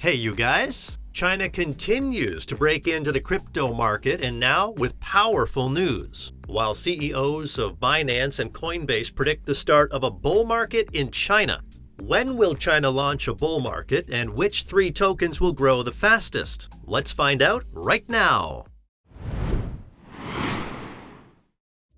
Hey you guys! China continues to break into the crypto market, and now with powerful news. While CEOs of Binance and Coinbase predict the start of a bull market in China. When will China launch a bull market, and which three tokens will grow the fastest? Let's find out right now.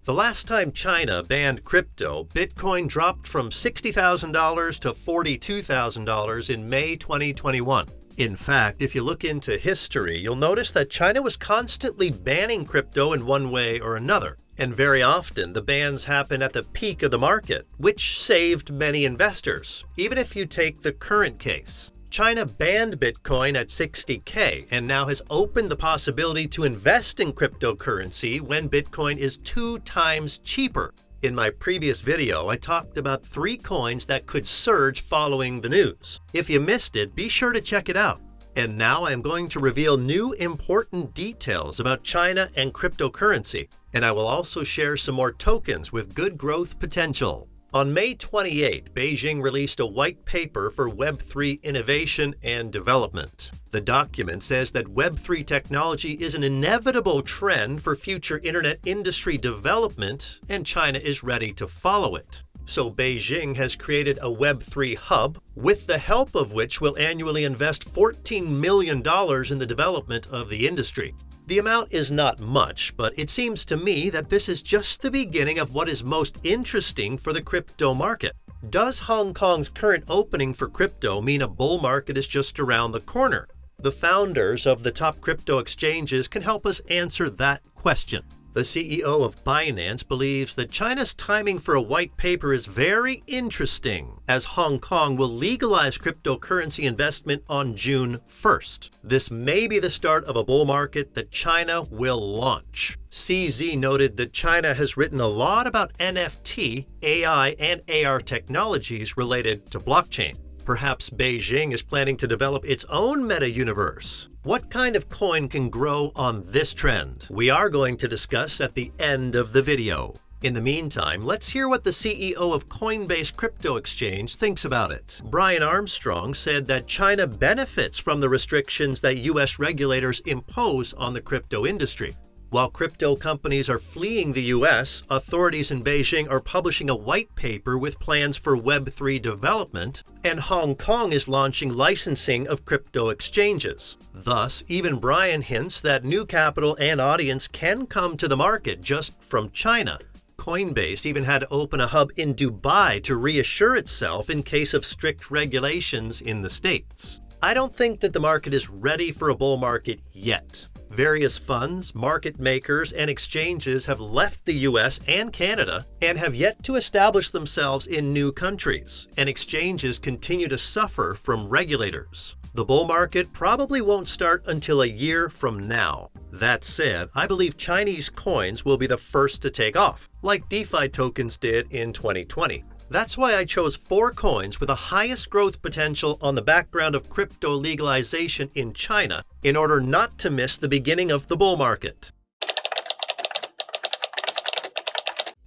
The last time China banned crypto, Bitcoin dropped from $60,000 to $42,000 in May 2021. In fact, if you look into history, you'll notice that China was constantly banning crypto in one way or another. And very often, the bans happen at the peak of the market, which saved many investors. Even if you take the current case, China banned Bitcoin at $60K and now has opened the possibility to invest in cryptocurrency when Bitcoin is 2 times cheaper. In my previous video, I talked about 3 coins that could surge following the news. If you missed it, be sure to check it out. And now I am going to reveal new important details about China and cryptocurrency. And I will also share some more tokens with good growth potential. On May 28, Beijing released a white paper for Web3 innovation and development. The document says that Web3 technology is an inevitable trend for future internet industry development, and China is ready to follow it. So Beijing has created a Web3 hub, with the help of which will annually invest $14 million in the development of the industry. The amount is not much, but it seems to me that this is just the beginning of what is most interesting for the crypto market. Does Hong Kong's current opening for crypto mean a bull market is just around the corner? The founders of the top crypto exchanges can help us answer that question. The CEO of Binance believes that China's timing for a white paper is very interesting, as Hong Kong will legalize cryptocurrency investment on June 1st. This may be the start of a bull market that China will launch. CZ noted that China has written a lot about NFT, AI, and AR technologies related to blockchain. Perhaps Beijing is planning to develop its own meta-universe. What kind of coin can grow on this trend? We are going to discuss at the end of the video. In the meantime, let's hear what the CEO of Coinbase crypto exchange thinks about it. Brian Armstrong said that China benefits from the restrictions that US regulators impose on the crypto industry. While crypto companies are fleeing the US, authorities in Beijing are publishing a white paper with plans for Web3 development, and Hong Kong is launching licensing of crypto exchanges. Thus, even Brian hints that new capital and audience can come to the market just from China. Coinbase even had to open a hub in Dubai to reassure itself in case of strict regulations in the States. I don't think that the market is ready for a bull market yet. Various funds, market makers, and exchanges have left the US and Canada and have yet to establish themselves in new countries, and exchanges continue to suffer from regulators. The bull market probably won't start until a year from now. That said, I believe Chinese coins will be the first to take off, like DeFi tokens did in 2020. That's why I chose 4 coins with the highest growth potential on the background of crypto legalization in China in order not to miss the beginning of the bull market.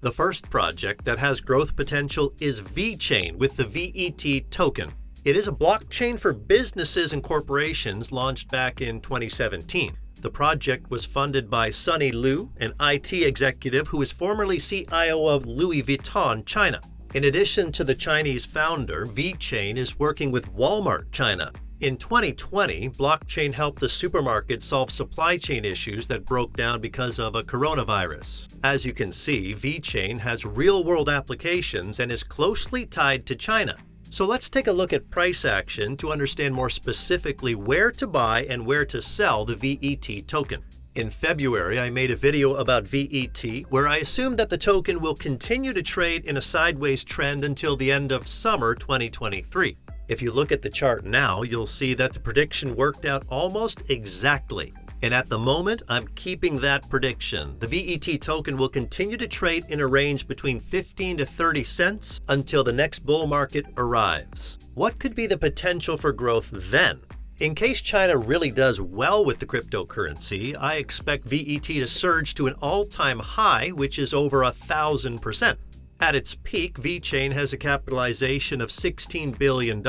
The first project that has growth potential is Vechain with the VET token. It is a blockchain for businesses and corporations launched back in 2017. The project was funded by Sunny Liu, an IT executive who was formerly CIO of Louis Vuitton China. In addition to the Chinese founder, Vechain is working with Walmart China. In 2020, blockchain helped the supermarket solve supply chain issues that broke down because of a coronavirus. As you can see, Vechain has real-world applications and is closely tied to China. So let's take a look at price action to understand more specifically where to buy and where to sell the VET token. In February, I made a video about VET where I assumed that the token will continue to trade in a sideways trend until the end of summer 2023. If you look at the chart now, you'll see that the prediction worked out almost exactly. And at the moment, I'm keeping that prediction. The VET token will continue to trade in a range between 15 to 30 cents until the next bull market arrives. What could be the potential for growth then? In case China really does well with the cryptocurrency, I expect VET to surge to an all-time high, which is over 1,000%. At its peak, Vechain has a capitalization of $16 billion.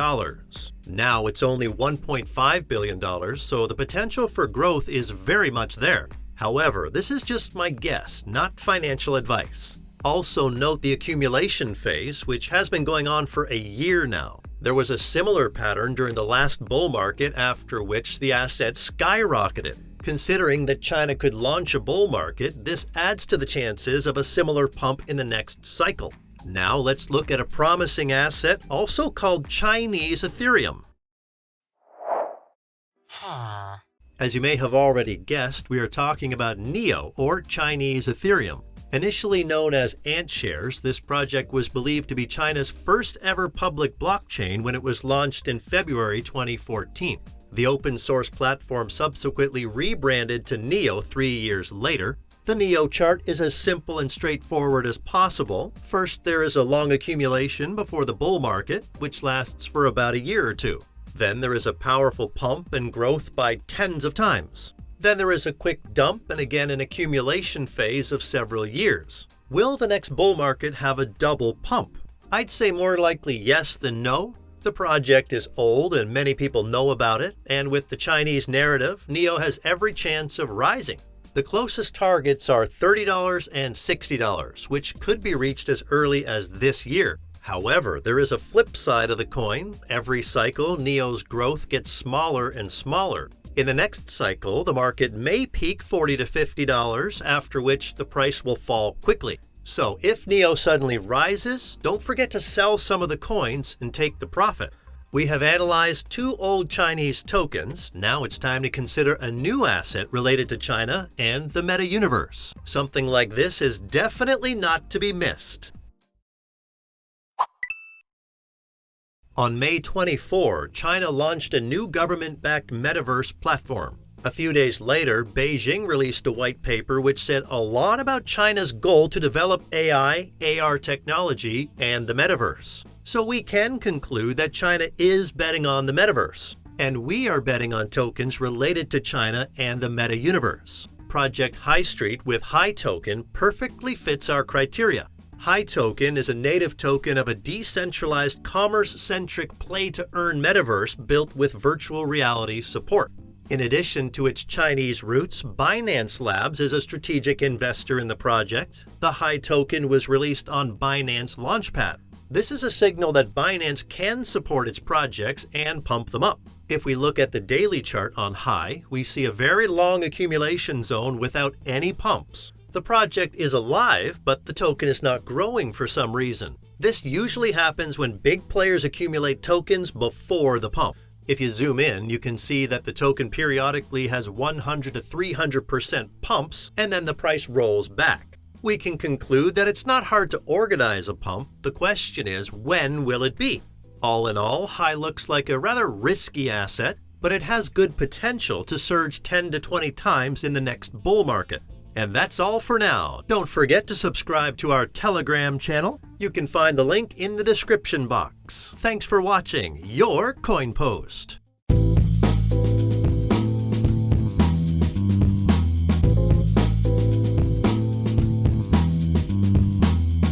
Now it's only $1.5 billion, so the potential for growth is very much there. However, this is just my guess, not financial advice. Also note the accumulation phase, which has been going on for a year now. There was a similar pattern during the last bull market, after which the asset skyrocketed. Considering that China could launch a bull market, this adds to the chances of a similar pump in the next cycle. Now let's look at a promising asset, also called Chinese Ethereum. As you may have already guessed, we are talking about NEO, or Chinese Ethereum. Initially known as Ant Shares, this project was believed to be China's first ever public blockchain when it was launched in February 2014. The open source platform subsequently rebranded to NEO 3 years later. The NEO chart is as simple and straightforward as possible. First, there is a long accumulation before the bull market, which lasts for about a year or two. Then there is a powerful pump and growth by tens of times. Then there is a quick dump and again an accumulation phase of several years. Will the next bull market have a double pump? I'd say more likely yes than no. The project is old and many people know about it, and with the Chinese narrative, NEO has every chance of rising. The closest targets are $30 and $60, which could be reached as early as this year. However, there is a flip side of the coin. Every cycle, NEO's growth gets smaller and smaller. In the next cycle, the market may peak $40 to $50, after which the price will fall quickly. So if NEO suddenly rises, don't forget to sell some of the coins and take the profit. We have analyzed 2 old Chinese tokens. Now it's time to consider a new asset related to China and the meta universe. Something like this is definitely not to be missed. On May 24, China launched a new government-backed metaverse platform. A few days later, Beijing released a white paper which said a lot about China's goal to develop AI, AR technology, and the metaverse. So we can conclude that China is betting on the metaverse. And we are betting on tokens related to China and the meta universe. Project High Street with High Token perfectly fits our criteria. High Token is a native token of a decentralized commerce-centric play-to-earn metaverse built with virtual reality support. In addition to its Chinese roots, Binance Labs is a strategic investor in the project. The High Token was released on Binance Launchpad. This is a signal that Binance can support its projects and pump them up. If we look at the daily chart on High, we see a very long accumulation zone without any pumps. The project is alive, but the token is not growing for some reason. This usually happens when big players accumulate tokens before the pump. If you zoom in, you can see that the token periodically has 100 to 300% pumps, and then the price rolls back. We can conclude that it's not hard to organize a pump. The question is, when will it be? All in all, High looks like a rather risky asset, but it has good potential to surge 10 to 20 times in the next bull market. And that's all for now. Don't forget to subscribe to our Telegram channel. You can find the link in the description box. Thanks for watching your Coin Post.